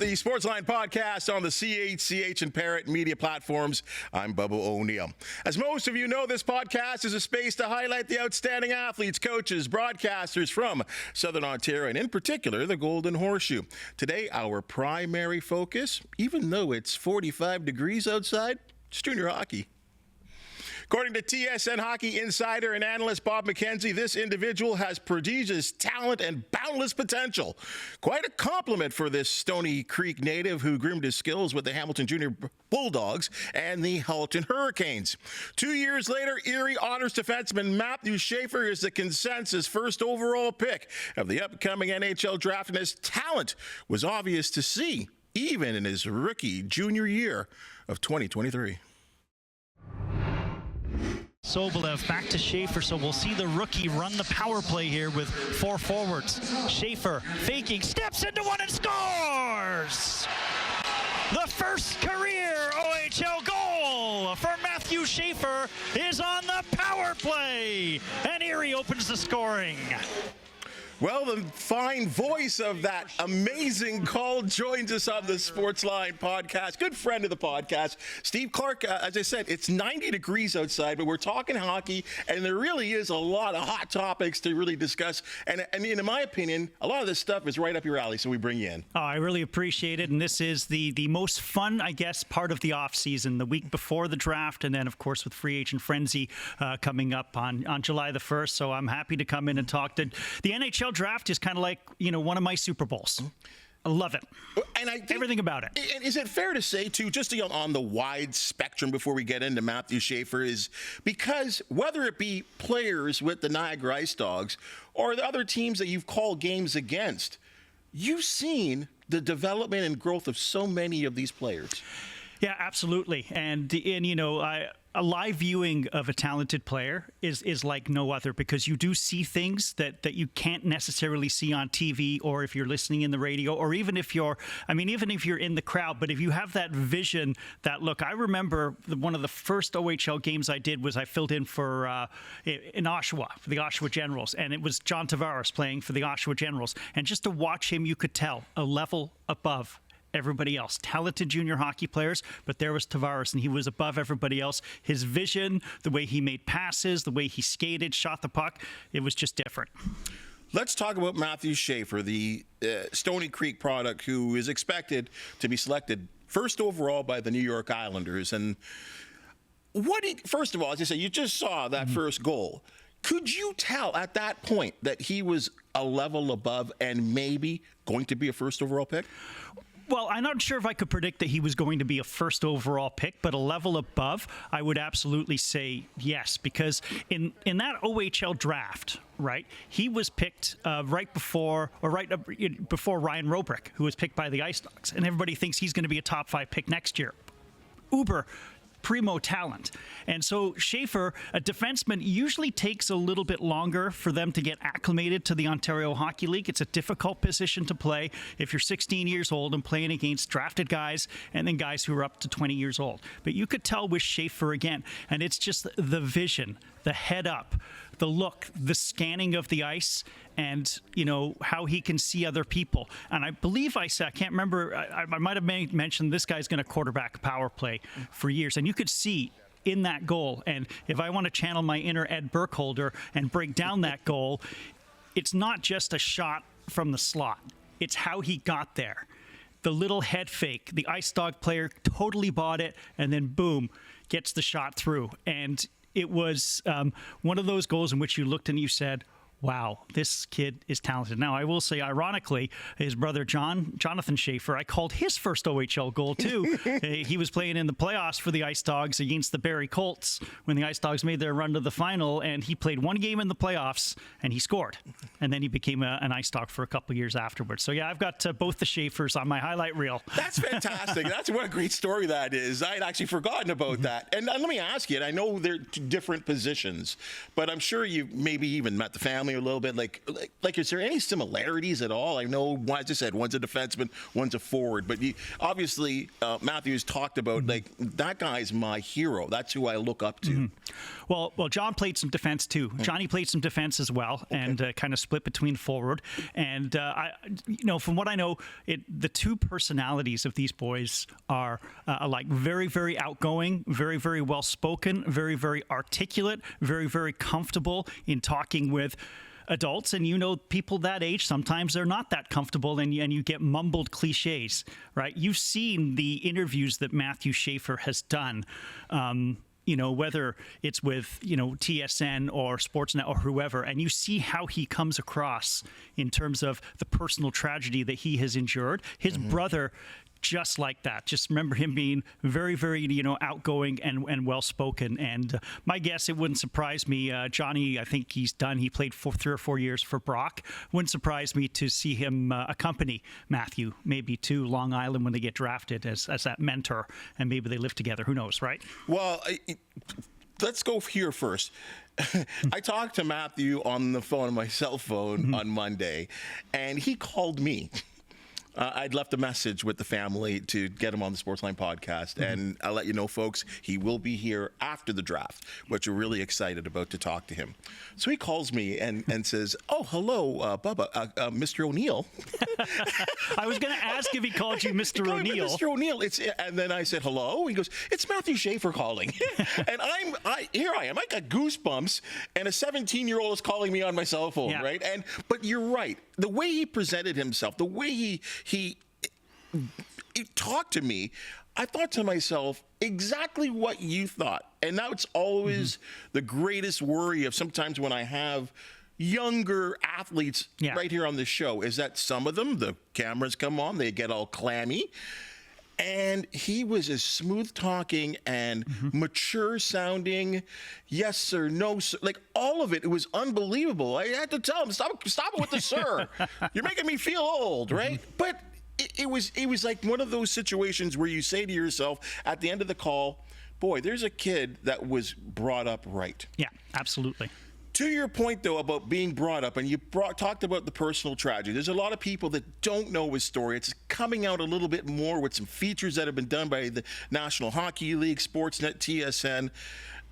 the Sportsline Podcast on the CHCH and Parrot media platforms. I'm Bubba O'Neil. As most of you know, this podcast is a space to highlight the outstanding athletes, coaches, broadcasters from Southern Ontario, and in particular, the Golden Horseshoe. Today, our primary focus, even though it's 45 degrees outside, is junior hockey. According to TSN Hockey insider and analyst Bob McKenzie, this individual has prodigious talent and boundless potential. Quite a compliment for this Stoney Creek native who groomed his skills with the Hamilton Junior Bulldogs and the Halton Hurricanes. 2 years later, Erie Otters defenseman Matthew Schaefer is the consensus first overall pick of the upcoming NHL draft, and his talent was obvious to see, even in his rookie junior year of 2023. Sobolev back to Schaefer, so we'll see the rookie run the power play here with four forwards. Schaefer faking, steps into one and scores! The first career OHL goal for Matthew Schaefer is on the power play, and Erie opens the scoring. Well, the fine voice of that amazing call joins us on the Sportsline Podcast. Good friend of the podcast, Steve Clark. As I said, it's 90 degrees outside, but we're talking hockey, and there really is a lot of hot topics to really discuss. And in my opinion, a lot of this stuff is right up your alley, so we bring you in. Oh, I really appreciate it, and this is the most fun, I guess, part of the offseason, the week before the draft, and then, of course, with free agent frenzy coming up on July the 1st. So I'm happy to come in and talk to the NHL draft is kind of like, one of my Super Bowls. I love it. And I think, everything about it. And is it fair to say, too, just on the wide spectrum before we get into Matthew Schaefer, is because whether it be players with the Niagara Icedogs or the other teams that you've called games against, you've seen the development and growth of so many of these players. Yeah, absolutely. And a live viewing of a talented player is like no other, because you do see things that you can't necessarily see on TV, or if you're listening in the radio, or even if you're in the crowd. But if you have that vision, that look, I remember one of the first OHL games I did was I filled in for in Oshawa, for the Oshawa Generals, and it was John Tavares playing for the Oshawa Generals. And just to watch him, you could tell a level above everybody else. Talented junior hockey players, but there was Tavares, and he was above everybody else. His vision, the way he made passes, the way he skated, shot the puck, it was just different. Let's talk about Matthew Schaefer, the Stoney Creek product, who is expected to be selected first overall by the New York Islanders. And first of all, as I said, you just saw that first goal. Could you tell at that point that he was a level above and maybe going to be a first overall pick? Well, I'm not sure if I could predict that he was going to be a first overall pick, but a level above, I would absolutely say yes, because in that OHL draft, right, he was picked right before Ryan Robrick, who was picked by the Icedogs, and everybody thinks he's going to be a top 5 pick next year. Uber primo talent. And so Schaefer, a defenseman, usually takes a little bit longer for them to get acclimated to the Ontario Hockey League. It's a difficult position to play if you're 16 years old and playing against drafted guys and then guys who are up to 20 years old. But you could tell with Schaefer again, and it's just the vision, the head up, the look, the scanning of the ice, and how he can see other people. And I believe I can't remember, I might have mentioned this guy's going to quarterback power play for years, and you could see in that goal. And if I want to channel my inner Ed Burkholder and break down that goal, it's not just a shot from the slot, it's how he got there. The little head fake, the Ice Dog player totally bought it, and then boom, gets the shot through. And it was one of those goals in which you looked and you said, wow, this kid is talented. Now, I will say, ironically, his brother Jonathan Schaefer, I called his first OHL goal, too. He was playing in the playoffs for the Ice Dogs against the Barrie Colts when the Ice Dogs made their run to the final, and he played one game in the playoffs, and he scored. And then he became an Ice Dog for a couple of years afterwards. So, yeah, I've got both the Schaefers on my highlight reel. That's fantastic. That's what a great story that is. I had actually forgotten about that. And let me ask you, and I know they're different positions, but I'm sure you maybe even met the family me a little bit like is there any similarities at all? I know, as I said, one's a defenseman, one's a forward, but obviously Matthew's talked about like that guy's my hero. That's who I look up to. Well, John played some defense too. Johnny played some defense as well, and kind of split between forward. And from what I know, the two personalities of these boys are like very, very outgoing, very, very well spoken, very, very articulate, very, very comfortable in talking with adults. And people that age, sometimes they're not that comfortable, and you get mumbled cliches, right? You've seen the interviews that Matthew Schaefer has done, whether it's with, TSN or Sportsnet or whoever, and you see how he comes across in terms of the personal tragedy that he has endured. His brother, just like that. Just remember him being very, very, outgoing and well-spoken. And my guess, it wouldn't surprise me. Johnny, I think he played 3 or 4 years for Brock. Wouldn't surprise me to see him accompany Matthew, maybe to Long Island when they get drafted as that mentor, and maybe they live together. Who knows, right? Well, let's go here first. I talked to Matthew on the phone, on my cell phone, on Monday, and he called me. I'd left a message with the family to get him on the Sportsline Podcast, and I'll let you know, folks, he will be here after the draft, which we're really excited about to talk to him. So he calls me and says, "Oh, hello, Bubba, Mr. O'Neil." I was going to ask if he called you Mr. O'Neil. Mr. O'Neil. And then I said, "Hello." He goes, "It's Matthew Schaefer calling." And here I am. I got goosebumps, and a 17-year-old is calling me on my cell phone, right? But you're right. The way he presented himself, the way he talked to me, I thought to myself exactly what you thought. And that's always the greatest worry of sometimes when I have younger athletes right here on the show, is that some of them, the cameras come on, they get all clammy. And he was as smooth talking and mature sounding, yes sir, no sir, like all of it. It was unbelievable. I had to tell him, stop it with the sir. You're making me feel old, right? But it was like one of those situations where you say to yourself at the end of the call, boy, there's a kid that was brought up right. Yeah, absolutely. To your point, though, about being brought up, and you talked about the personal tragedy, there's a lot of people that don't know his story. It's coming out a little bit more with some features that have been done by the National Hockey League, Sportsnet, TSN.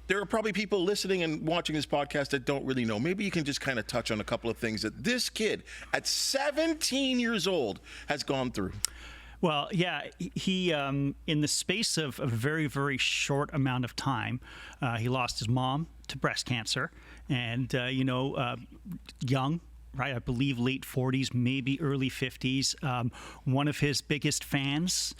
There are probably people listening and watching this podcast that don't really know. Maybe you can just kind of touch on a couple of things that this kid at 17 years old has gone through. Well, yeah, he in the space of a very, very short amount of time, he lost his mom to breast cancer, and young, right? I believe late 40s, maybe early 50s. One of his biggest fans,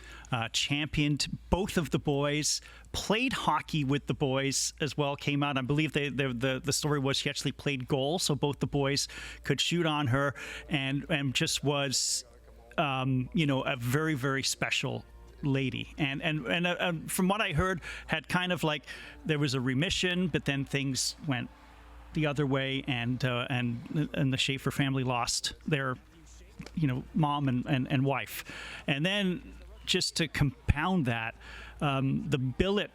championed both of the boys, played hockey with the boys as well. Came out, I believe the story was he actually played goal, so both the boys could shoot on her, and just was a very, very special lady. And from what I heard, had kind of like, there was a remission, but then things went the other way, and the Schaefer family lost their mom and wife. And then just to compound that, the Billet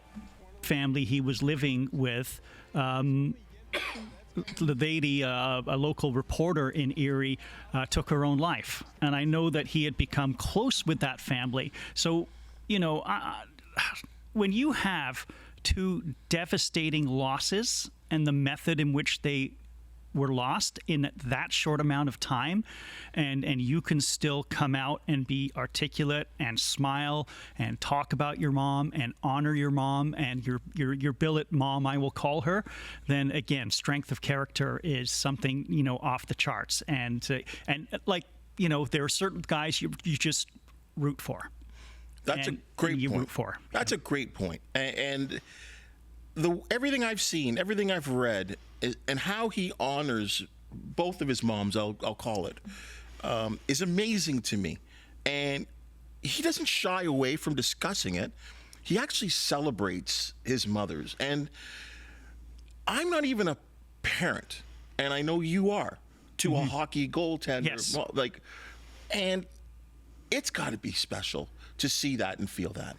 family he was living with, the lady, a local reporter in Erie, took her own life. And I know that he had become close with that family. So, when you have two devastating losses and the method in which they were lost in that short amount of time, and you can still come out and be articulate and smile and talk about your mom and honor your mom and your billet mom, I will call her, then again, strength of character is something off the charts. And there are certain guys you just root for. That's a great point. You root for. That's a great point. And everything I've seen, everything I've read, and how he honors both of his moms, I'll call it, is amazing to me. And he doesn't shy away from discussing it. He actually celebrates his mothers. And I'm not even a parent, and I know you are, to a hockey goaltender. Yes. And it's got to be special to see that and feel that.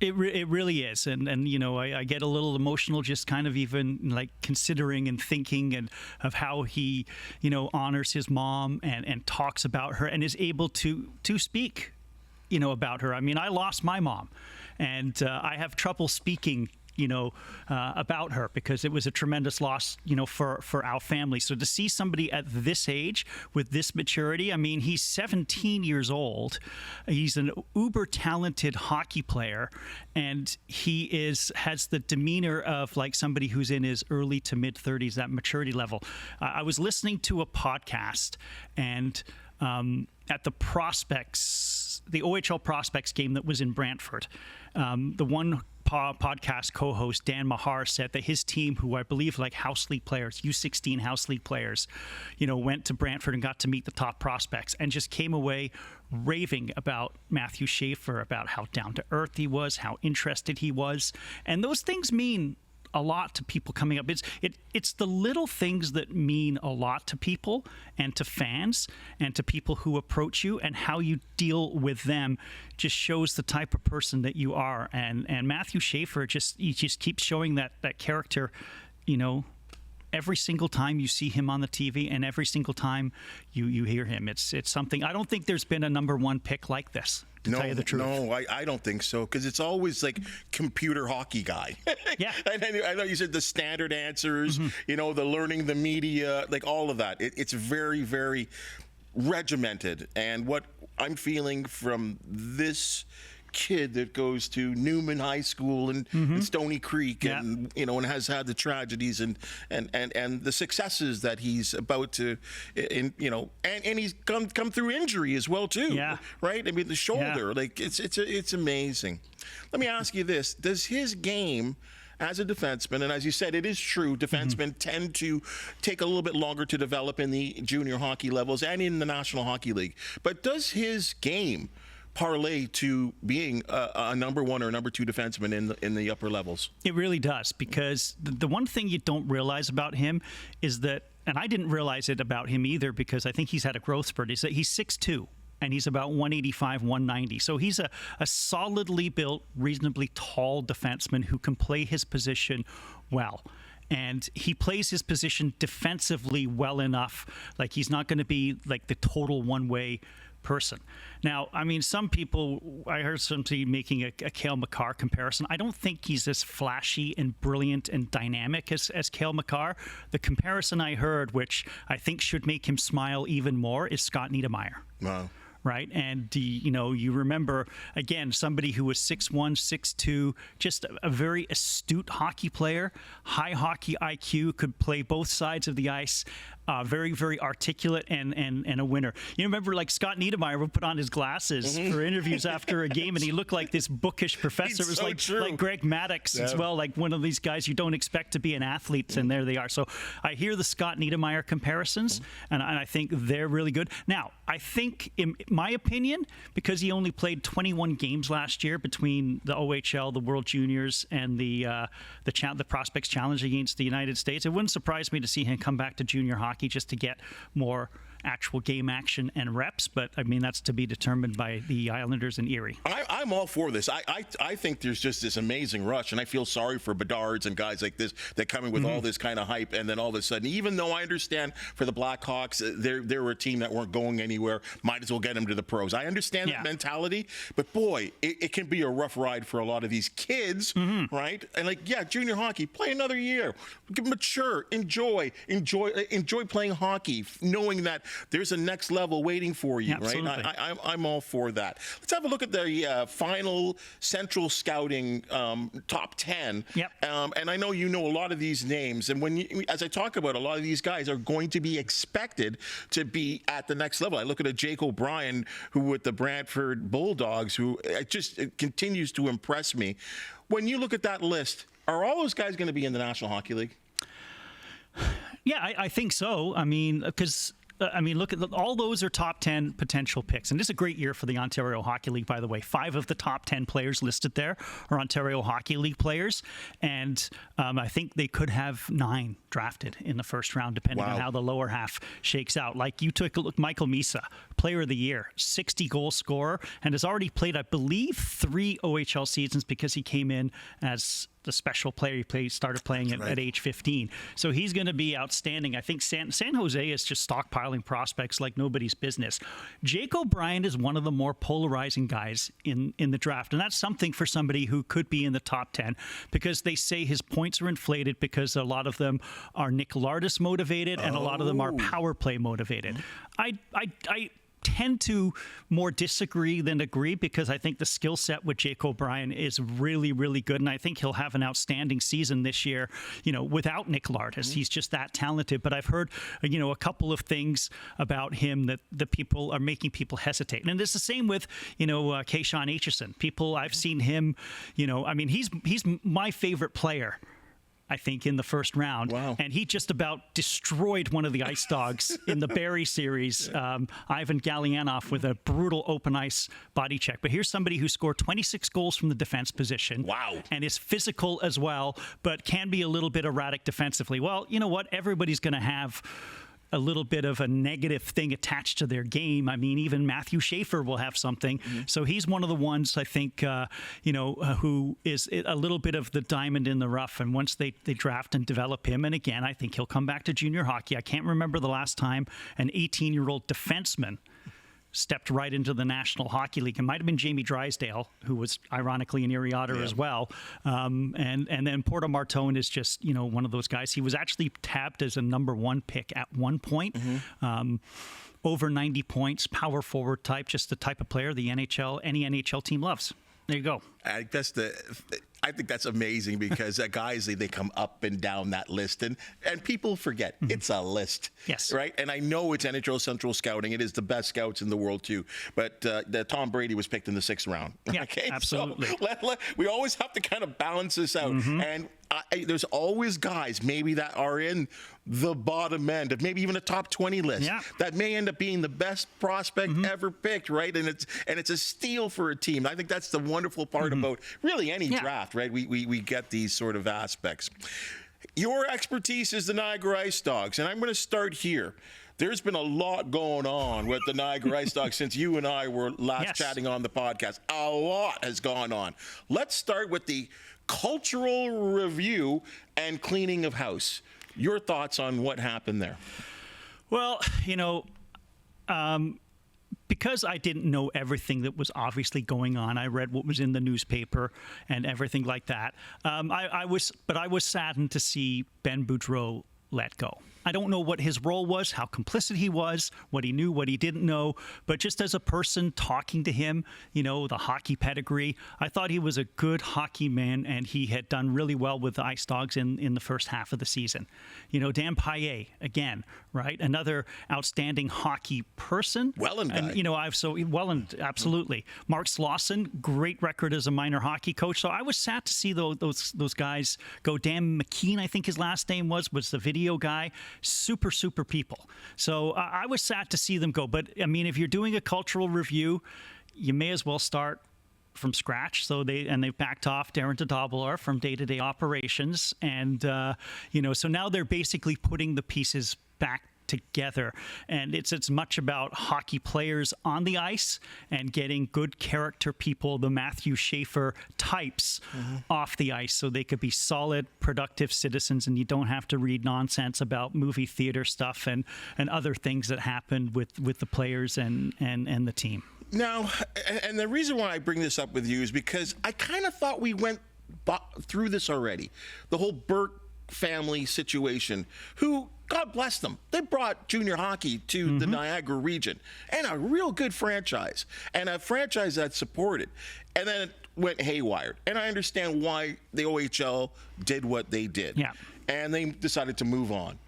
It really is, and you know, I get a little emotional just kind of even like considering and thinking and of how he, you know, honors his mom and talks about her and is able to speak, you know, about her. I mean, I lost my mom, and I have trouble speaking, you know, about her because it was a tremendous loss, you know, for our family. So to see somebody at this age with this maturity, I mean, he's 17 years old. He's an uber talented hockey player, and he has the demeanor of like somebody who's in his early to mid 30s, that maturity level. I was listening to a podcast, and at the prospects, the OHL prospects game that was in Brantford, the one podcast co-host Dan Mahar said that his team, who I believe like house league players, U16 house league players, you know, went to Brantford and got to meet the top prospects and just came away raving about Matthew Schaefer, about how down to earth he was, how interested he was, and those things mean a lot to people coming up. It's the little things that mean a lot to people and to fans and to people who approach you, and how you deal with them just shows the type of person that you are. And Matthew Schaefer just keeps showing that character, you know, every single time you see him on the TV and every single time you hear him. It's something. I don't think there's been a number one pick like this. To tell you the truth. No, I don't think so, because it's always like computer hockey guy. Yeah. I know you said the standard answers, you know, the learning the media, like all of that. It's very, very regimented. And what I'm feeling from this kid that goes to Newman High School and Stoney Creek, and you know, and has had the tragedies and the successes that he's about to, you know, and he's come through injury as well too. Yeah. Right. I mean, the shoulder, like it's amazing. Let me ask you this: does his game as a defenseman, and as you said, it is true, defensemen tend to take a little bit longer to develop in the junior hockey levels and in the National Hockey League, but does his game parlay to being a number one or number two defenseman in the upper levels? It really does, because the one thing you don't realize about him is that, and I didn't realize it about him either because I think he's had a growth spurt, is that he's 6'2". And he's about 185, 190. So he's a solidly built, reasonably tall defenseman who can play his position well. And he plays his position defensively well enough. Like, he's not going to be like the total one-way person. Now, I mean, some people, I heard somebody making a Cale Makar comparison. I don't think he's as flashy and brilliant and dynamic as Cale Makar. The comparison I heard, which I think should make him smile even more, is Scott Niedermayer. Wow. Right. And, you know, you remember, again, somebody who was 6'1", 6'2", just a very astute hockey player, high hockey IQ, could play both sides of the ice, very, very articulate and a winner. You remember, like, Scott Niedermayer would put on his glasses for interviews after a game, and he looked like this bookish professor. It was like Greg Maddux as well, like one of these guys you don't expect to be an athlete, and there they are. So I hear the Scott Niedermayer comparisons, and I think they're really good. Now, I think, in my opinion, because he only played 21 games last year between the OHL, the World Juniors, and the Prospects Challenge against the United States, it wouldn't surprise me to see him come back to junior hockey just to get more actual game action and reps, but I mean, that's to be determined by the Islanders and Erie. I'm all for this. I think there's just this amazing rush, and I feel sorry for Bedards and guys like this that come in with all this kind of hype, and then all of a sudden, even though I understand for the Blackhawks, they were a team that weren't going anywhere, might as well get them to the pros. I understand that mentality, but boy, it can be a rough ride for a lot of these kids, right? And like, yeah, junior hockey, play another year, mature, enjoy playing hockey, knowing that there's a next level waiting for you, right? I'm all for that. Let's have a look at the final Central Scouting top 10. Yep. And I know you know a lot of these names, and as I talk about, a lot of these guys are going to be expected to be at the next level. I look at a Jake O'Brien, who with the Brantford Bulldogs, who it continues to impress me. When you look at that list, are all those guys going to be in the National Hockey League? Yeah, I think so. I mean, because I mean, look at all those are top 10 potential picks. And this is a great year for the Ontario Hockey League, by the way. 5 of the top 10 players listed there are Ontario Hockey League players. And I think they could have 9 drafted in the first round, depending on how the lower half shakes out. Like you took a look, Michael Misa, player of the year, 60-goal scorer, and has already played, I believe, 3 OHL seasons because he came in as the special player. He started playing at age 15. So he's going to be outstanding. I think San Jose is just stockpiling prospects like nobody's business. Jake O'Brien is one of the more polarizing guys in the draft. And that's something for somebody who could be in the top 10 because they say his points are inflated because a lot of them are Nick Lardis motivated and a lot of them are power play motivated. I tend to more disagree than agree because I think the skill set with Jake O'Brien is really, really good. And I think he'll have an outstanding season this year, without Nick Lardis. He's just that talented. But I've heard, a couple of things about him that the people are making people hesitate. And it's the same with, Keyshawn Aitchison. I've seen him, he's my favorite player, I think, in the first round. Wow. And he just about destroyed one of the Ice Dogs in the Barrie series, Ivan Gallianoff, with a brutal open ice body check. But here's somebody who scored 26 goals from the defense position. Wow. And is physical as well, but can be a little bit erratic defensively. Well, you know what? Everybody's going to have a little bit of a negative thing attached to their game. I mean, even Matthew Schaefer will have something. Mm-hmm. So he's one of the ones, I think, who is a little bit of the diamond in the rough. And once they draft and develop him, and again, I think he'll come back to junior hockey. I can't remember the last time an 18-year-old defenseman stepped right into the National Hockey League. It might have been Jamie Drysdale, who was ironically an Erie Otter as well. And then Porto Martone is just, one of those guys. He was actually tabbed as a number 1 pick at one point. Mm-hmm. Over 90 points, power forward type, just the type of player any NHL team loves. There you go. I think that's amazing because guys, they come up and down that list and people forget it's a list. Yes. Right. And I know it's NHL Central Scouting. It is the best scouts in the world too. But Tom Brady was picked in the 6th round. Yeah, okay? absolutely. So we always have to kind of balance this out. Mm-hmm. And there's always guys maybe that are in the bottom end of maybe even a top 20 list that may end up being the best prospect ever picked, right? And it's a steal for a team. I think that's the wonderful part about really any draft, right? We get these sort of aspects. Your expertise is the Niagara Icedogs, and I'm going to start here. There's been a lot going on with the Niagara Icedogs since you and I were last chatting on the podcast. A lot has gone on. Let's start with the cultural review and cleaning of house. Your thoughts on what happened there? Well, because I didn't know everything that was obviously going on, I read what was in the newspaper and everything like that. I was saddened to see Ben Boudreau let go. I don't know what his role was, how complicit he was, what he knew, what he didn't know. But just as a person talking to him, the hockey pedigree, I thought he was a good hockey man, and he had done really well with the Ice Dogs in the first half of the season. Dan Paillet, again, right? Another outstanding hockey person. Welland guy. Welland, absolutely. Mark Slauson, great record as a minor hockey coach. So I was sad to see those guys go. Dan McKean, I think his last name was the video guy. Super, super people. So I was sad to see them go. But, I mean, if you're doing a cultural review, you may as well start from scratch. So they backed off Darren Dodobler from day-to-day operations. And, so now they're basically putting the pieces back together, and it's much about hockey players on the ice and getting good character people, the Matthew Schaefer types, off the ice, so they could be solid, productive citizens, and you don't have to read nonsense about movie theater stuff and other things that happened with the players and the team. Now, and the reason why I bring this up with you is because I kind of thought we went through this already. The whole Burke family situation, who, God bless them, they brought junior hockey to the Niagara region, and a real good franchise, and a franchise that's supported. And then it went haywire. And I understand why the OHL did what they did. Yeah. And they decided to move on.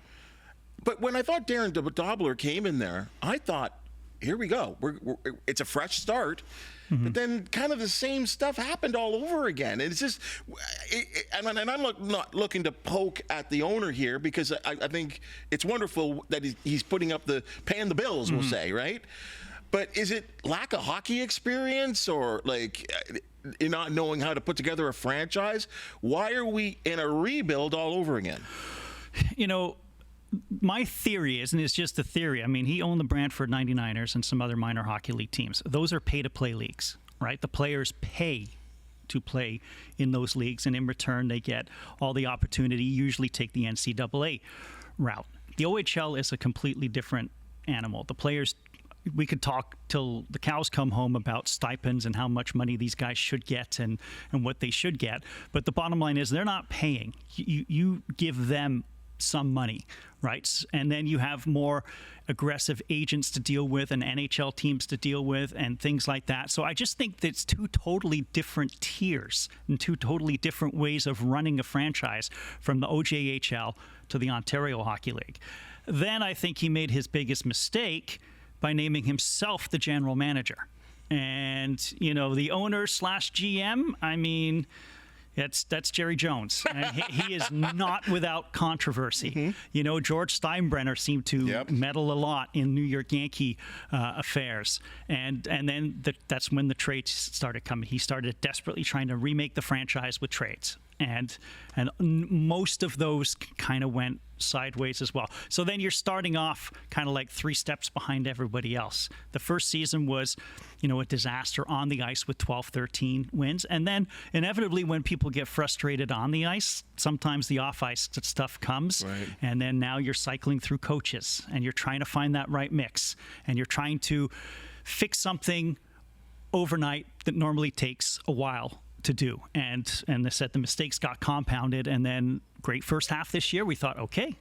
But when I thought Darren Dodobler came in there, I thought here we go. It's a fresh start. But then kind of the same stuff happened all over again. And it's just, and I'm not looking to poke at the owner here, because I think it's wonderful that he's paying the bills, we'll say, right? But is it lack of hockey experience, or like not knowing how to put together a franchise? Why are we in a rebuild all over again? My theory is, and it's just a theory, I mean, he owned the Brantford 99ers and some other minor hockey league teams. Those are pay-to-play leagues, right? The players pay to play in those leagues, and in return, they get all the opportunity, usually take the NCAA route. The OHL is a completely different animal. The players, we could talk till the cows come home about stipends and how much money these guys should get and what they should get. But the bottom line is they're not paying. You give them some money, right? And then you have more aggressive agents to deal with and NHL teams to deal with and things like that. So I just think that it's two totally different tiers and two totally different ways of running a franchise, from the OJHL to the Ontario Hockey League. Then I think he made his biggest mistake by naming himself the general manager. And, the owner / GM, I mean, that's Jerry Jones. And he is not without controversy. George Steinbrenner seemed to meddle a lot in New York Yankee affairs. And then that's when the trades started coming. He started desperately trying to remake the franchise with trades. And most of those kind of went sideways as well. So then you're starting off kind of like 3 steps behind everybody else. The first season was, a disaster on the ice with 12-13 wins. And then inevitably when people get frustrated on the ice, sometimes the off-ice stuff comes. Right. And then now you're cycling through coaches and you're trying to find that right mix. And you're trying to fix something overnight that normally takes a while to do. And they said the mistakes got compounded, and then great first half this year. We thought, okay,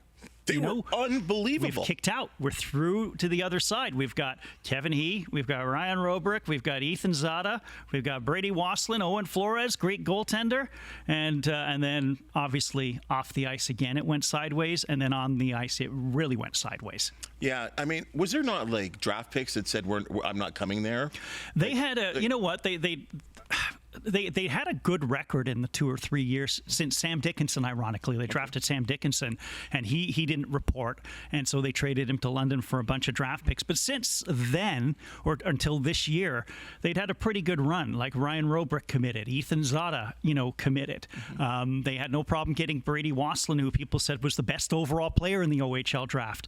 they were unbelievable. We've kicked out. We're through to the other side. We've got Kevin He, we've got Ryan Robrick, we've got Ethan Zada, we've got Brady Wasslin, Owen Flores, great goaltender, and then obviously off the ice again it went sideways, and then on the ice it really went sideways. Yeah, I mean, was there not like draft picks that said I'm not coming there? They had a, you know what, they had a good record in the 2 or 3 years since Sam Dickinson, ironically. They drafted Sam Dickinson, and he didn't report, and so they traded him to London for a bunch of draft picks. But since then, or until this year, they'd had a pretty good run. Like Ryan Robrick committed, Ethan Zada, committed. They had no problem getting Brady Wasslin, who people said was the best overall player in the OHL draft,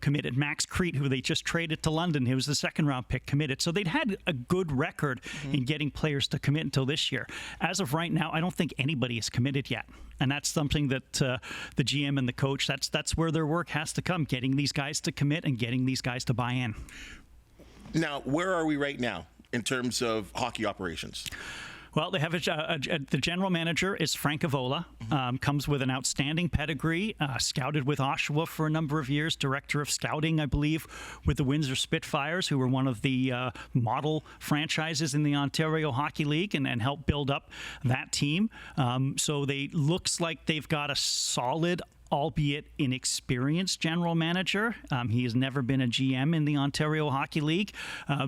committed. Max Crete, who they just traded to London, he was the second-round pick, committed. So they'd had a good record in getting players to commit until this year. As of right now, I don't think anybody is committed yet. And that's something that the GM and the coach, that's where their work has to come, getting these guys to commit and getting these guys to buy in. Now, where are we right now in terms of hockey operations? Well, they have the general manager is Frank Avola, comes with an outstanding pedigree, scouted with Oshawa for a number of years, director of scouting, I believe, with the Windsor Spitfires, who were one of the model franchises in the Ontario Hockey League and helped build up that team. So looks like they've got a solid, albeit inexperienced general manager. He has never been a GM in the Ontario Hockey League,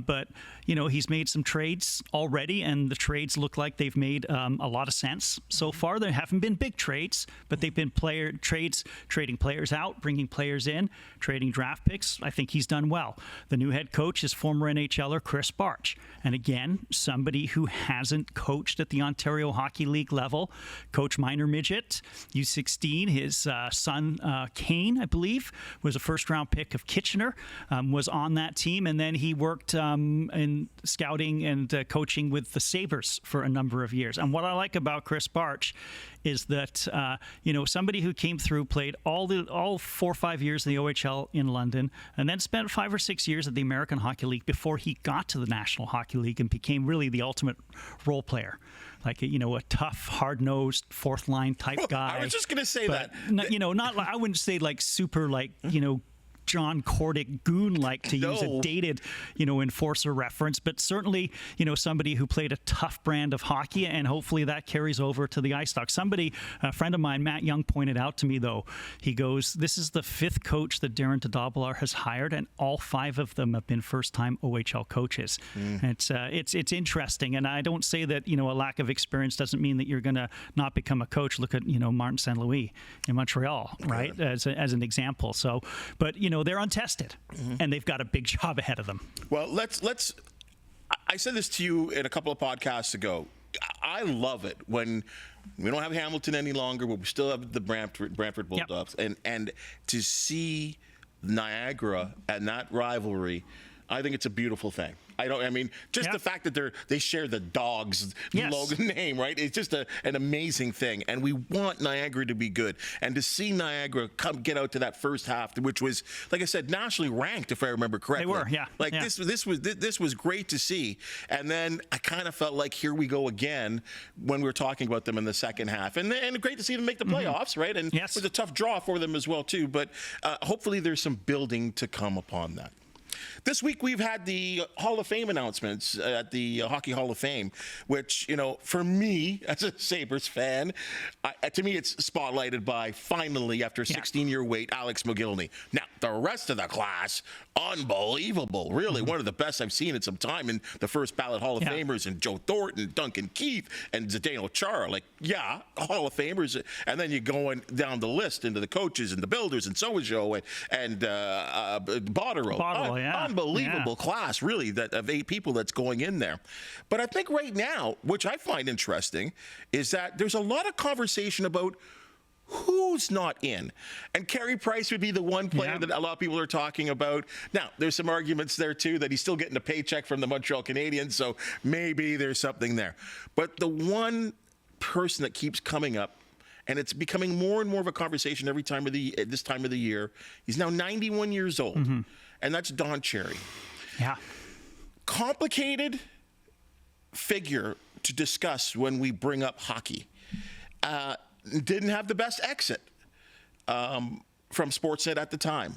but he's made some trades already, and the trades look like they've made a lot of sense so far. There haven't been big trades, but they've been trades, trading players out, bringing players in, trading draft picks. I think he's done well. The new head coach is former NHLer Chris Barch, and again, somebody who hasn't coached at the Ontario Hockey League level. Coach minor midget, U16, his son Kane, I believe, was a first-round pick of Kitchener, was on that team, and then he worked in scouting and coaching with the Sabres for a number of years. And what I like about Chris Barch is that somebody who came through, played all 4 or 5 years in the OHL in London, and then spent 5 or 6 years at the American Hockey League before he got to the National Hockey League and became really the ultimate role player. Like, a tough, hard-nosed, fourth-line type guy. I was just going to say that. Not I wouldn't say like super, John Cordick goon-like, to use a dated, enforcer reference, but certainly, somebody who played a tough brand of hockey, and hopefully that carries over to the Ice Dogs. A friend of mine, Matt Young, pointed out to me, though, he goes, this is the 5th coach that Darren Dadobalar has hired, and all 5 of them have been first-time OHL coaches. It's interesting, and I don't say that, a lack of experience doesn't mean that you're going to not become a coach. Look at, Martin St. Louis in Montreal, right, as an example. So, but, they're untested, and they've got a big job ahead of them. Well, let's. I said this to you in a couple of podcasts ago. I love it when we don't have Hamilton any longer, but we still have the Brantford Bulldogs, and to see Niagara and that rivalry, I think it's a beautiful thing. The fact that they share the Dogs logo name, right? It's just an amazing thing, and we want Niagara to be good. And to see Niagara get out to that first half, which was, like I said, nationally ranked, if I remember correctly. They were, yeah. This was great to see. And then I kind of felt like here we go again when we were talking about them in the second half, and great to see them make the playoffs, right? And it was a tough draw for them as well too. But hopefully there's some building to come upon that. This week we've had the Hall of Fame announcements at the Hockey Hall of Fame, which, for me as a Sabres fan, to me it's spotlighted by, finally, after a 16-year wait, Alex Mogilny. Now, the rest of the class, unbelievable. Really, one of the best I've seen in some time in the first ballot Hall of Famers, and Joe Thornton, Duncan Keith, and Zdeno Chara. Hall of Famers. And then you're going down the list into the coaches and the builders and so-and-so and Botterill. Unbelievable class, really, of 8 people that's going in there. But I think right now, which I find interesting, is that there's a lot of conversation about who's not in. And Carey Price would be the one player that a lot of people are talking about. Now, there's some arguments there, too, that he's still getting a paycheck from the Montreal Canadiens, so maybe there's something there. But the one person that keeps coming up, and it's becoming more and more of a conversation every time of this time of the year, he's now 91 years old. And that's Don Cherry. Yeah. Complicated figure to discuss when we bring up hockey. Didn't have the best exit from Sportsnet at the time.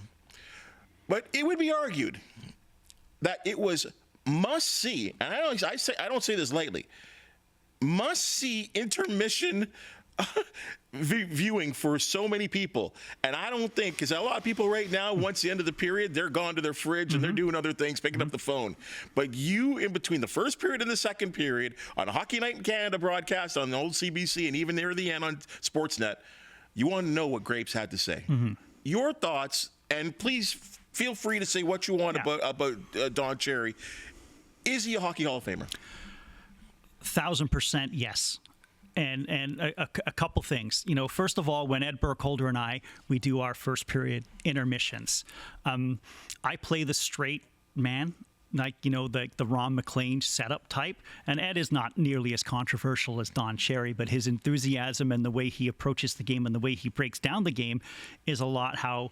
But it would be argued that it was must-see, and I don't say this lightly, must-see intermission viewing for so many people. And I don't think, because a lot of people right now, once the end of the period, they're gone to their fridge and they're doing other things, picking up the phone. But you, in between the first period and the second period, on a Hockey Night in Canada broadcast on the old CBC and even near the end on Sportsnet, you want to know what Grapes had to say. Your thoughts, and please feel free to say what you want about Don Cherry. Is he a Hockey Hall of Famer? 1,000% yes. And a couple things. First of all, when Ed Burkholder and we do our first period intermissions, I play the straight man, the Ron McLean setup type. And Ed is not nearly as controversial as Don Cherry, but his enthusiasm and the way he approaches the game and the way he breaks down the game is a lot how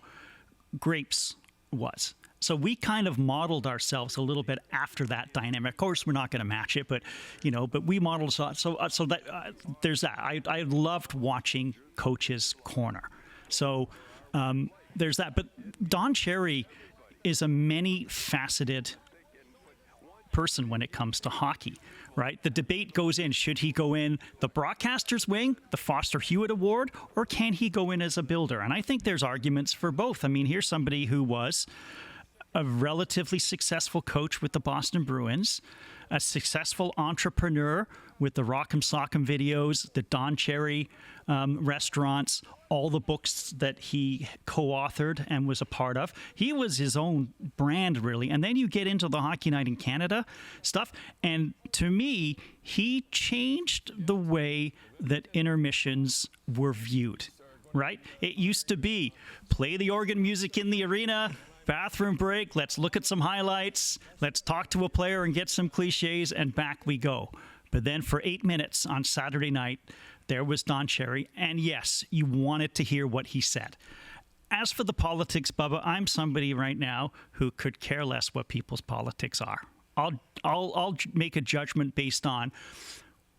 Grapes was. So we kind of modeled ourselves a little bit after that dynamic. Of course, we're not going to match it, but we modeled so that there's that. I loved watching Coach's Corner. So there's that. But Don Cherry is a many-faceted person when it comes to hockey, right? The debate goes in, should he go in the broadcaster's wing, the Foster Hewitt Award, or can he go in as a builder? And I think there's arguments for both. I mean, here's somebody who was a relatively successful coach with the Boston Bruins, a successful entrepreneur with the Rock'em Sock'em videos, the Don Cherry restaurants, all the books that he co-authored and was a part of. He was his own brand, really. And then you get into the Hockey Night in Canada stuff. And to me, he changed the way that intermissions were viewed, right? It used to be play the organ music in the arena, bathroom break, let's look at some highlights, let's talk to a player and get some cliches, and back we go. But then for 8 minutes on Saturday night, there was Don Cherry, and yes, you wanted to hear what he said. As for the politics, Bubba, I'm somebody right now who could care less what people's politics are. I'll make a judgment based on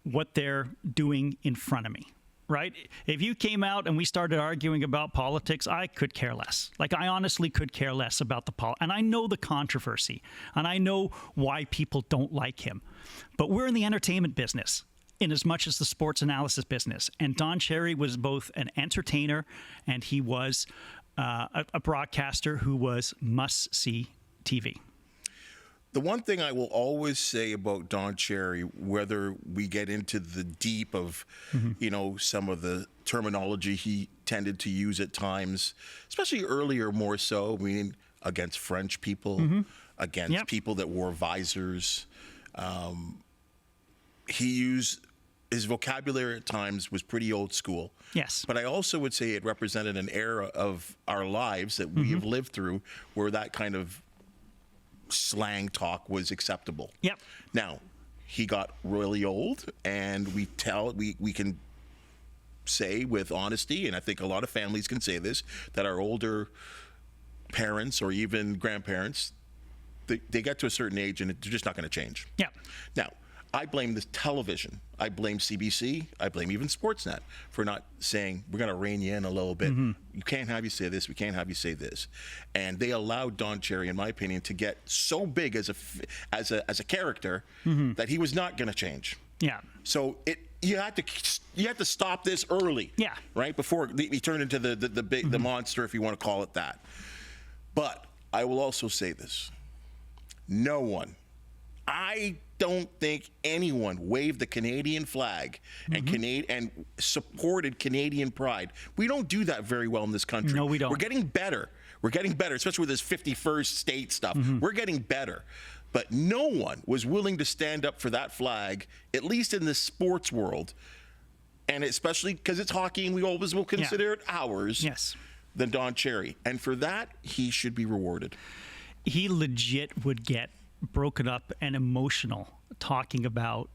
what they're doing in front of me, right? If you came out and we started arguing about politics, I could care less. Like, I honestly could care less about the and I know the controversy, and I know why people don't like him. But we're in the entertainment business in as much as the sports analysis business. And Don Cherry was both an entertainer and he was a broadcaster who was must-see TV. The one thing I will always say about Don Cherry, whether we get into the deep of, some of the terminology he tended to use at times, especially earlier more so, I mean, against French people, against people that wore visors. His vocabulary at times was pretty old school. Yes. But I also would say it represented an era of our lives that we have lived through where that kind of slang talk was acceptable. Yep. Now, he got really old, and we can say with honesty, and I think a lot of families can say this, that our older parents or even grandparents, they get to a certain age and they're just not going to change. Yeah. Now, I blame the television. I blame CBC. I blame even Sportsnet for not saying, we're going to rein you in a little bit. You can't have you say this. We can't have you say this. And they allowed Don Cherry, in my opinion, to get so big as a character that he was not going to change. Yeah. So you had to stop this early. Yeah. Right before he turned into the monster, if you want to call it that. But I will also say this: no one, I don't think anyone waved the Canadian flag and supported Canadian pride. We don't do that very well in this country. No, we don't. We're getting better. We're getting better, especially with this 51st state stuff. We're getting better. But no one was willing to stand up for that flag, at least in the sports world, and especially because it's hockey and we always will consider it ours, than Don Cherry. And for that, he should be rewarded. He legit would get broken up and emotional talking about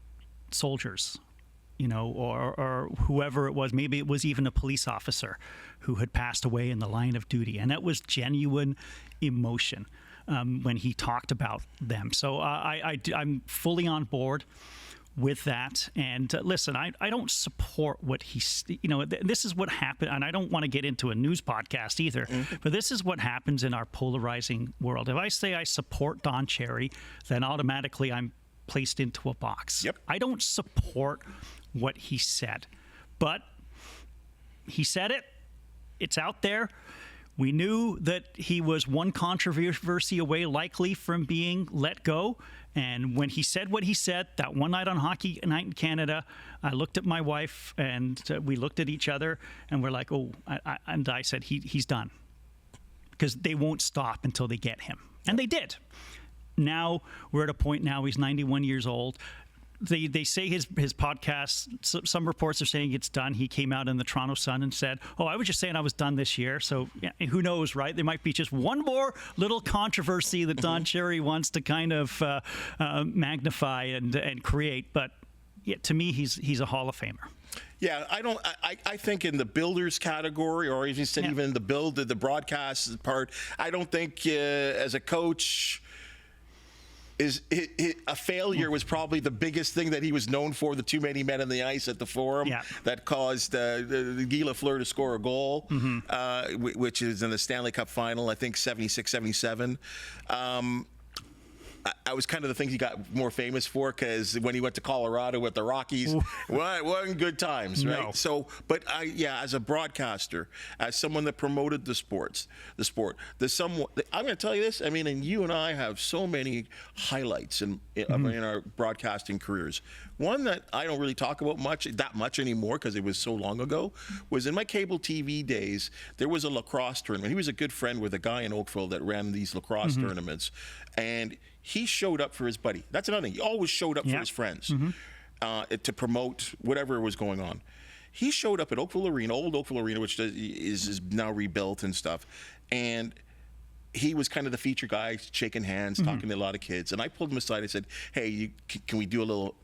soldiers, or whoever it was. Maybe it was even a police officer who had passed away in the line of duty, and that was genuine emotion when he talked about them. So I'm fully on board with that. And listen, I don't support what he's, this is what happened. And I don't want to get into a news podcast either, but this is what happens in our polarizing world. If I say I support Don Cherry, then automatically I'm placed into a box. Yep. I don't support what he said, but he said it. It's out there. We knew that he was one controversy away likely from being let go. And when he said what he said, that one night on Hockey Night in Canada, I looked at my wife and we looked at each other and we're like, and I said, he's done. Because they won't stop until they get him. And they did. Now we're at a point now, he's 91 years old. They say his podcast, some reports are saying it's done. He came out in the Toronto Sun and said, I was just saying I was done this year. So who knows, right? There might be just one more little controversy that Don Cherry wants to kind of magnify and create. But to me, he's a Hall of Famer. Yeah, I think in the builders category, or as you said, even the broadcast part, I don't think as a coach, a failure was probably the biggest thing that he was known for, the too many men on the ice at the Forum that caused the Guy Lafleur to score a goal, which is in the Stanley Cup final, I think 76-77. I was kind of the thing he got more famous for, because when he went to Colorado with the Rockies, wasn't good times, right? No. So, but as a broadcaster, as someone that promoted the sport, I'm going to tell you this. I mean, and you and I have so many highlights in our broadcasting careers. One that I don't really talk about that much anymore because it was so long ago was in my cable TV days. There was a lacrosse tournament. He was a good friend with a guy in Oakville that ran these lacrosse tournaments, and he showed up for his buddy. That's another thing. He always showed up for his friends to promote whatever was going on. He showed up at Oakville Arena, old Oakville Arena, which is now rebuilt and stuff, and he was kind of the feature guy, shaking hands, talking to a lot of kids. And I pulled him aside. I said, "Hey, can we do a little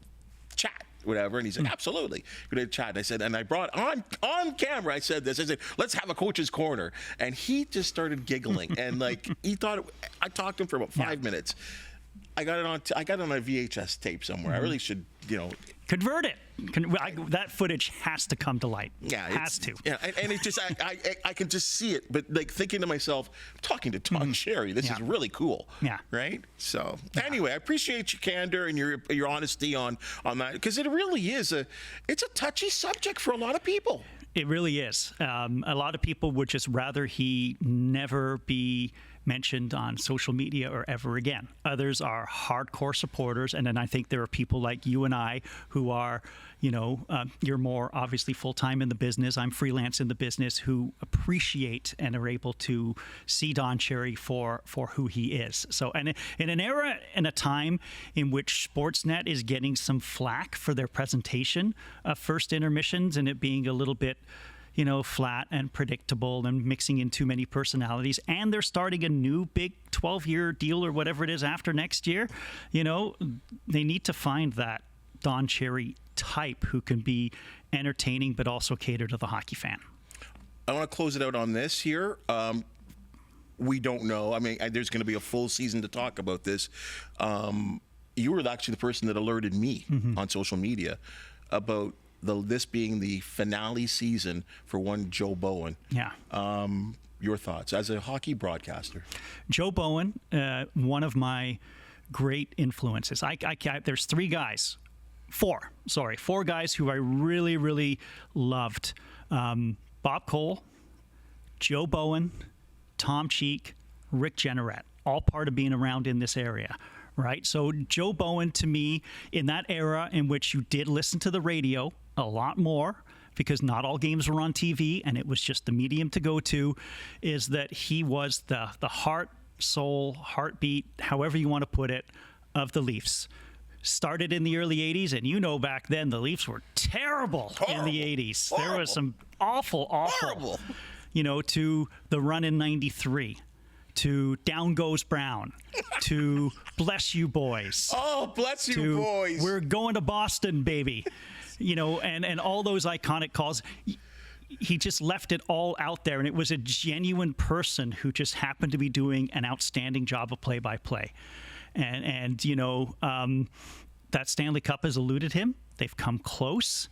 chat, whatever?" And he said, "Absolutely." We did chat. And I said, and I brought on camera, I said this. I said, "Let's have a coach's corner." And he just started giggling, and he thought I talked to him for about 5 minutes. I got it on a VHS tape somewhere. I really should, Convert it. That footage has to come to light. Yeah, has to. Yeah, and it just I can just see it. But like thinking to myself, talking to Tom Sherry, this is really cool. Yeah. Right. So anyway, I appreciate your candor and your honesty on that, because it really is it's a touchy subject for a lot of people. It really is. A lot of people would just rather he never be mentioned on social media or ever again. Others are hardcore supporters, and then I think there are people like you and I who are, you're more obviously full-time in the business. I'm freelance in the business, who appreciate and are able to see Don Cherry for who he is. So, and in an era and a time in which Sportsnet is getting some flack for their presentation of first intermissions and it being a little bit flat and predictable and mixing in too many personalities, and they're starting a new big 12-year deal or whatever it is after next year, they need to find that Don Cherry type who can be entertaining but also cater to the hockey fan. I want to close it out on this here. We don't know. I mean, there's going to be a full season to talk about this. You were actually the person that alerted me on social media about this being the finale season for one Joe Bowen. Yeah. Your thoughts as a hockey broadcaster? Joe Bowen, one of my great influences. There's four guys who I really, really loved. Bob Cole, Joe Bowen, Tom Cheek, Rick Jenneret, all part of being around in this area. Right? So Joe Bowen, to me, in that era in which you did listen to the radio a lot more, because not all games were on TV and it was just the medium to go to, is that he was the heart, soul, heartbeat, however you want to put it, of the Leafs. Started in the early 80s, and back then the Leafs were terrible in the 80s. Horrible. There was some awful, Horrible. To the run in 93. To Down Goes Brown, to Bless You Boys. Oh, bless you, boys. We're going to Boston, baby. And all those iconic calls. He just left it all out there, and it was a genuine person who just happened to be doing an outstanding job of play-by-play. And that Stanley Cup has eluded him. They've come close.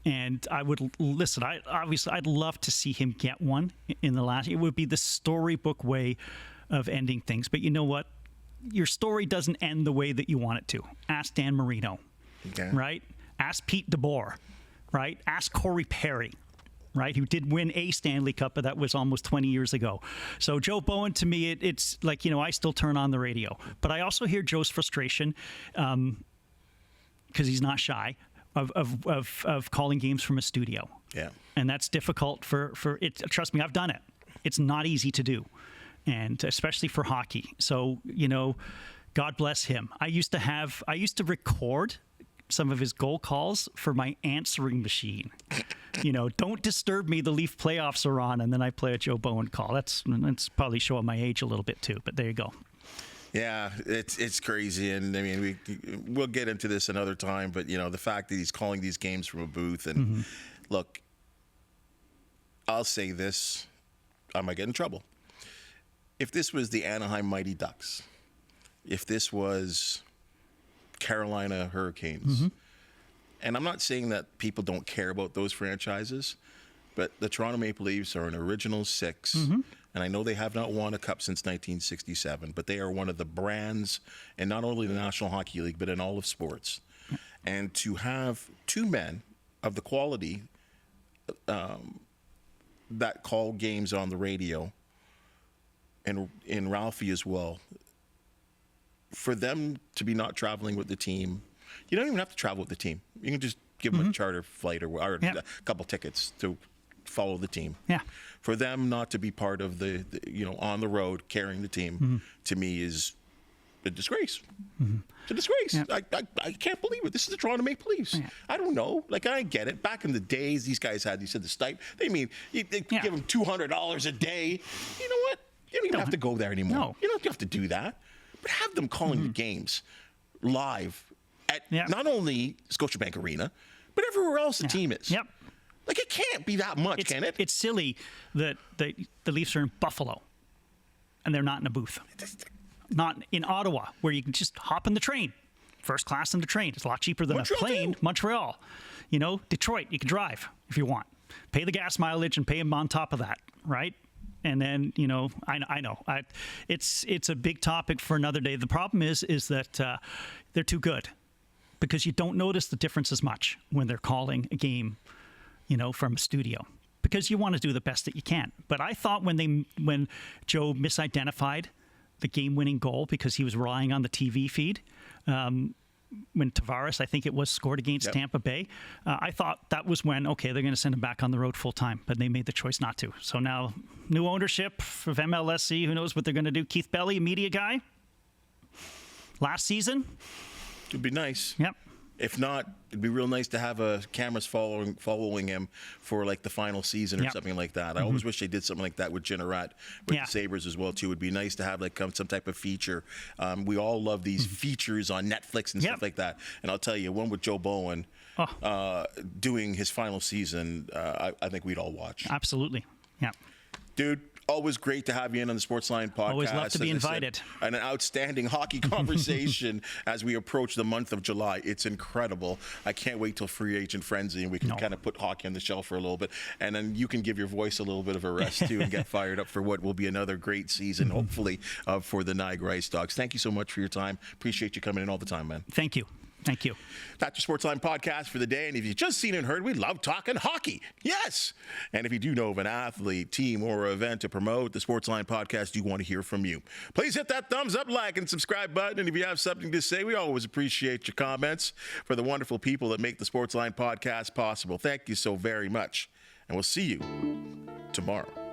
And I would listen. I'd love to see him get one in the last. It would be the storybook way of ending things. But you know what? Your story doesn't end the way that you want it to. Ask Dan Marino, right? Ask Pete DeBoer, right? Ask Corey Perry, right? Who did win a Stanley Cup, but that was almost 20 years ago. So Joe Bowen, to me, it's like I still turn on the radio, but I also hear Joe's frustration because he's not shy. Of calling games from a studio. Yeah. And that's difficult for it. Trust me, I've done it. It's not easy to do. And especially for hockey. So, God bless him. I used to record some of his goal calls for my answering machine. Don't disturb me, the Leaf playoffs are on, and then I play a Joe Bowen call. That's probably showing my age a little bit too, but there you go. Yeah, it's crazy, and I mean we'll get into this another time. But the fact that he's calling these games from a booth, and look, I'll say this: I might get in trouble. If this was the Anaheim Mighty Ducks, if this was Carolina Hurricanes, and I'm not saying that people don't care about those franchises, but the Toronto Maple Leafs are an original six. And I know they have not won a cup since 1967, but they are one of the brands in not only the National Hockey League, but in all of sports. And to have two men of the quality that call games on the radio, and in Ralphie as well, for them to be not traveling with the team, you don't even have to travel with the team. You can just give them a charter flight or a couple tickets to follow the team. Yeah. For them not to be part of the on the road carrying the team, to me is a disgrace. It's a disgrace. Yeah. I can't believe it. This is the Toronto Maple Leafs. Yeah. I don't know. Like, I get it. Back in the days, these guys had, you said the stipend. They give them $200 a day. You know what? You don't even have to go there anymore. No. You don't have to do that. But have them calling the games live at not only Scotiabank Arena, but everywhere else the team is. Yep. Like, it can't be that much, can it? It's silly that the Leafs are in Buffalo and they're not in a booth. Not in Ottawa, where you can just hop in the train first class in the train. It's a lot cheaper than Montreal a plane. too. Montreal. Detroit, you can drive if you want. Pay the gas mileage and pay them on top of that, right? And then, I know. It's a big topic for another day. The problem is that they're too good because you don't notice the difference as much when they're calling a game, from a studio, because you want to do the best that you can. But I thought when Joe misidentified the game-winning goal because he was relying on the TV feed, when Tavares, I think it was, scored against Tampa Bay, I thought that was when, they're going to send him back on the road full time, but they made the choice not to. So now, new ownership of MLSC, who knows what they're going to do? Keith Belly, a media guy, last season. It'd be nice. Yep. If not, it'd be real nice to have cameras following him for like the final season or something like that. I always wish they did something like that with Jennerat, with the Sabres as well too. It'd be nice to have like some type of feature. We all love these features on Netflix and stuff like that. And I'll tell you, one with Joe Bowen doing his final season, I think we'd all watch. Absolutely. Yeah. Dude, always great to have you in on the Sportsline Podcast. Always love to be invited. An outstanding hockey conversation as we approach the month of July. It's incredible. I can't wait till free agent frenzy and we can kind of put hockey on the shelf for a little bit. And then you can give your voice a little bit of a rest too and get fired up for what will be another great season, hopefully, for the Niagara Icedogs. Thank you so much for your time. Appreciate you coming in all the time, man. Thank you. Thank you. That's your Sportsline Podcast for the day. And if you've just seen and heard, we love talking hockey. Yes. And if you do know of an athlete, team, or event to promote, the Sportsline Podcast do want to hear from you. Please hit that thumbs up, like, and subscribe button. And if you have something to say, we always appreciate your comments for the wonderful people that make the Sportsline Podcast possible. Thank you so very much. And we'll see you tomorrow.